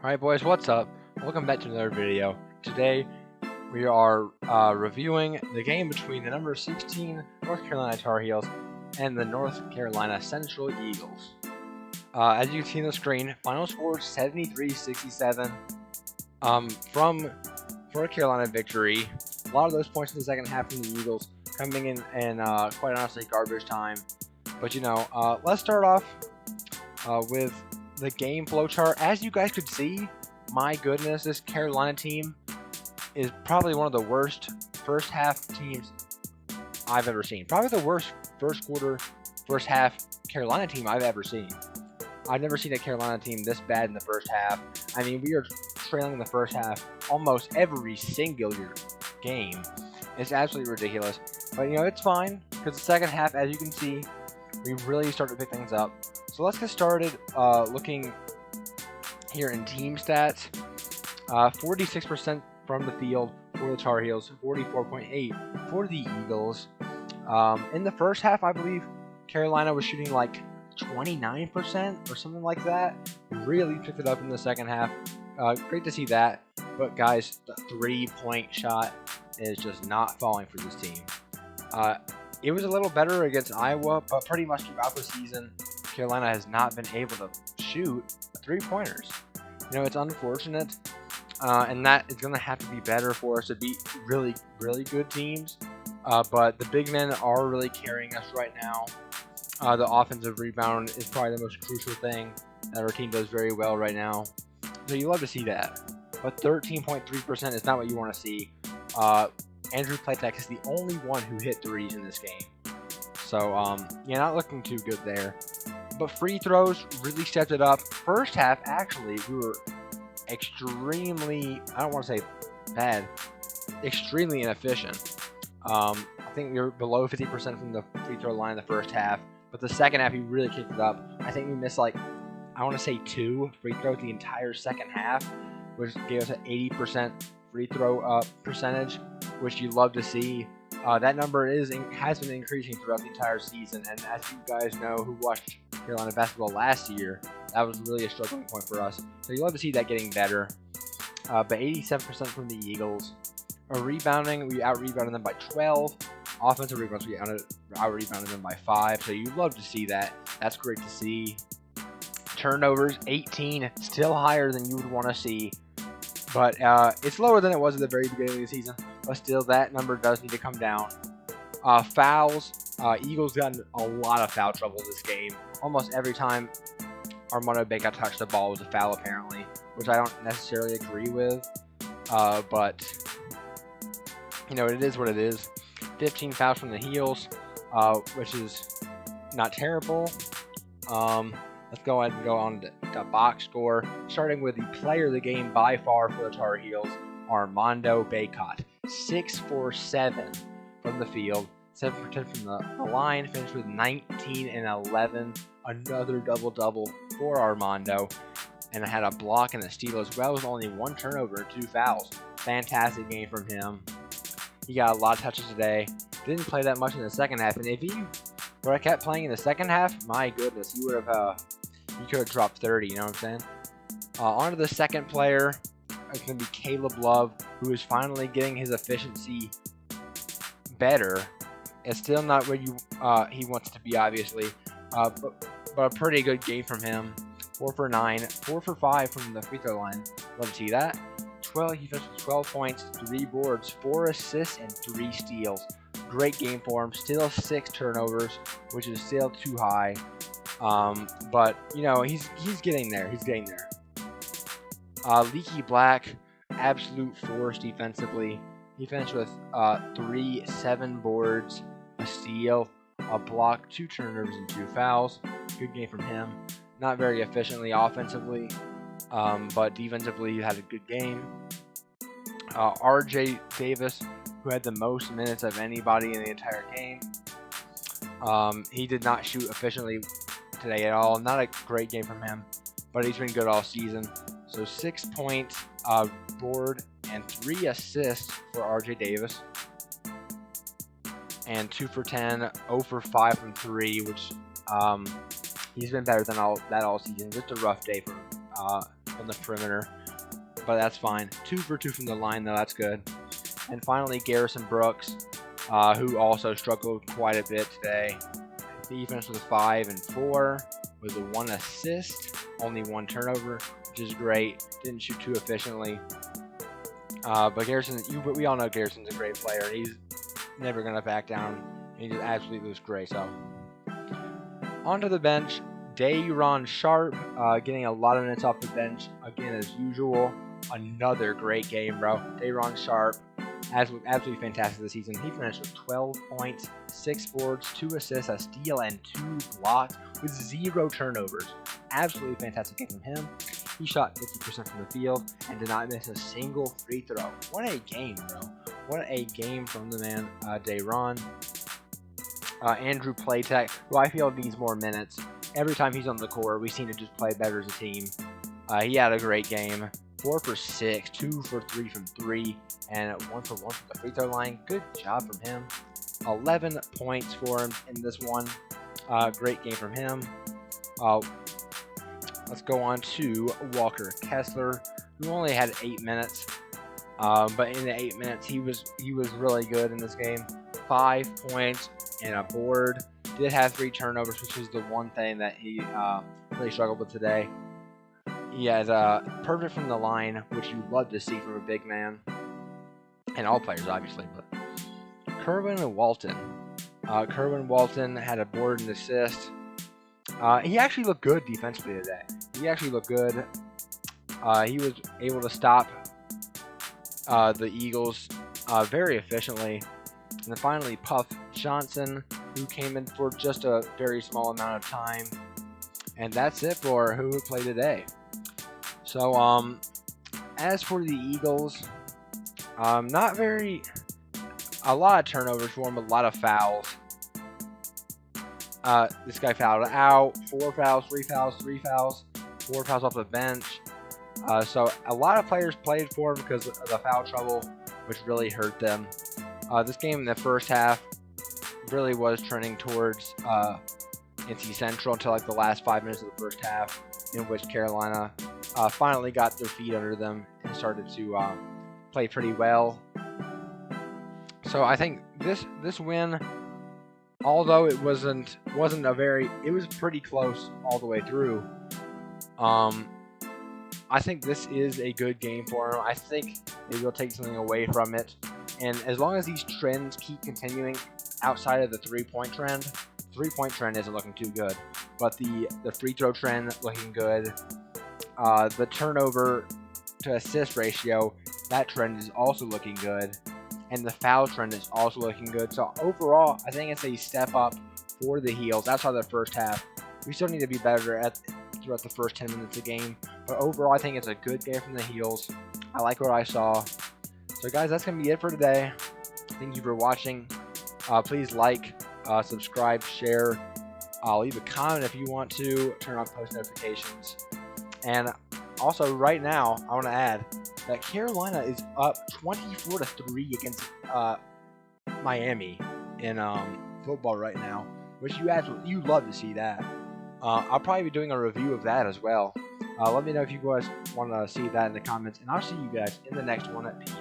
Alright boys, what's up? Welcome back to another video. Today we are reviewing the game between the number 16 North Carolina Tar Heels and the North Carolina Central Eagles. As you can see on the screen, final score 73-67 for a Carolina victory. A lot of those points in the second half from the Eagles coming in quite honestly garbage time. But let's start off with the game flow chart. As you guys could see, my goodness, this Carolina team is probably one of the worst first half teams I've ever seen. Probably the worst first quarter, first half Carolina team I've ever seen. I've never seen a Carolina team this bad in the first half. I mean, we are trailing in the first half almost every singular game. It's absolutely ridiculous. But it's fine, because the second half, as you can see, we really start to pick things up. So let's get started looking here in team stats. 46% from the field for the Tar Heels, 44.8% for the Eagles. In the first half, I believe Carolina was shooting like 29% or something like that. Really picked it up in the second half. Great to see that. But guys, the 3-point shot is just not falling for this team. It was a little better against Iowa, but pretty much throughout the season, Carolina has not been able to shoot 3-pointers. It's unfortunate, and that is going to have to be better for us to beat really, really good teams. But the big men are really carrying us right now. The offensive rebound is probably the most crucial thing that our team does very well right now. So you love to see that. But 13.3% is not what you want to see. Andrew Platek is the only one who hit threes in this game. So, not looking too good there. But free throws really stepped it up. First half, actually, we were extremely, I don't want to say bad, extremely inefficient. I think we were below 50% from the free throw line in the first half. But the second half, we really kicked it up. I think we missed, I want to say 2 free throws the entire second half, which gave us an 80% free throw percentage, which you love to see. That number has been increasing throughout the entire season, and as you guys know who watched Carolina basketball last year, that was really a struggling point for us. So you love to see that getting better. But 87% from the Eagles. Rebounding, we out-rebounded them by 12. Offensive rebounds, we out-rebounded them by 5. So you love to see that. That's great to see. Turnovers, 18, still higher than you would want to see. But it's lower than it was at the very beginning of the season. But still, that number does need to come down. Fouls. Eagles got in a lot of foul trouble this game. Almost every time Armando Bacot touched the ball was a foul, apparently, which I don't necessarily agree with. But it is what it is. 15 fouls from the Heels, which is not terrible. Let's go ahead and go on to box score, starting with the player of the game by far for the Tar Heels, Armando Bacot. 6 for 7 from the field, 7 for 10 from the line, finished with 19 and 11. Another double-double for Armando, and had a block and a steal as well, with only 1 turnover and 2 fouls. Fantastic game from him. He got a lot of touches today. Didn't play that much in the second half, and if he would have kept playing in the second half, my goodness, he would have he could have dropped 30. You know what I'm saying? On to the second player. It's going to be Caleb Love, who is finally getting his efficiency better. It's still not where he wants to be, obviously, but a pretty good game from him. 4 for 9, 4 for 5 from the free throw line. Love to see that. He finished with 12 points, 3 boards, 4 assists, and 3 steals. Great game for him. Still 6 turnovers, which is still too high. But he's getting there. He's getting there. Leaky Black, absolute force defensively. He finished with 7 boards, a steal, a block, 2 turnovers, and 2 fouls. Good game from him. Not very efficiently offensively, but defensively he had a good game. RJ Davis, who had the most minutes of anybody in the entire game. He did not shoot efficiently today at all. Not a great game from him, but he's been good all season. So 6 points, board, and 3 assists for RJ Davis. And 2 for 10, 0 for 5 from 3, which he's been better than that all season. Just a rough day on the perimeter, but that's fine. 2 for 2 from the line, though. That's good. And finally, Garrison Brooks, who also struggled quite a bit today. Defense was 5 and 4 with a 1 assist, only 1 turnover, which is great. Didn't shoot too efficiently. But Garrison, we all know Garrison's a great player. He's never going to back down. He just absolutely looks great. So, onto the bench. Day'Ron Sharpe getting a lot of minutes off the bench. Again, as usual, another great game, bro. Day'Ron Sharpe, absolutely fantastic this season. He finished with 12 points, 6 boards, 2 assists, a steal, and 2 blocks with 0 turnovers. Absolutely fantastic game from him. He shot 50% from the field and did not miss a single free throw. What a game, bro. What a game from the man, Day'Ron. Andrew Platek, who I feel needs more minutes. Every time he's on the court, we seem to just play better as a team. He had a great game. 4 for 6, 2 for 3 from 3, and 1 for 1 from the free throw line. Good job from him. 11 points for him in this one. Great game from him. Let's go on to Walker Kessler, who only had 8 minutes. But in the 8 minutes, he was really good in this game. 5 points and a board. Did have 3 turnovers, which was the one thing that he really struggled with today. He had perfect from the line, which you love to see from a big man, and all players obviously. But Kerwin Walton had a board and assist. He actually looked good defensively today. He actually looked good. He was able to stop the Eagles very efficiently. And then finally, Puff Johnson, who came in for just a very small amount of time. And that's it for who would play today. So, as for the Eagles, not very, a lot of turnovers for him, a lot of fouls. This guy fouled out, 4 fouls, 3 fouls, 3 fouls, 4 fouls off the bench. So a lot of players played for him because of the foul trouble, which really hurt them. This game in the first half really was trending towards NC Central until like the last 5 minutes of the first half, in which Carolina finally got their feet under them and started to play pretty well. So I think this win, although it wasn't it was pretty close all the way through. I think this is a good game for him. I think they will take something away from it. And as long as these trends keep continuing outside of the 3-point trend, the 3-point trend isn't looking too good. But the free throw trend looking good. The turnover to assist ratio, that trend is also looking good. And the foul trend is also looking good. So overall, I think it's a step up for the Heels outside of the first half. We still need to be better throughout the first 10 minutes of the game. But overall, I think it's a good game from the Heels. I like what I saw. So guys, that's going to be it for today. Thank you for watching. Please like, subscribe, share. Leave a comment if you want to. Turn on post notifications. And also, right now, I want to add that Carolina is up 24-3 against Miami in football right now, which you love to see that. I'll probably be doing a review of that as well. Let me know if you guys want to see that in the comments, and I'll see you guys in the next one. Peace.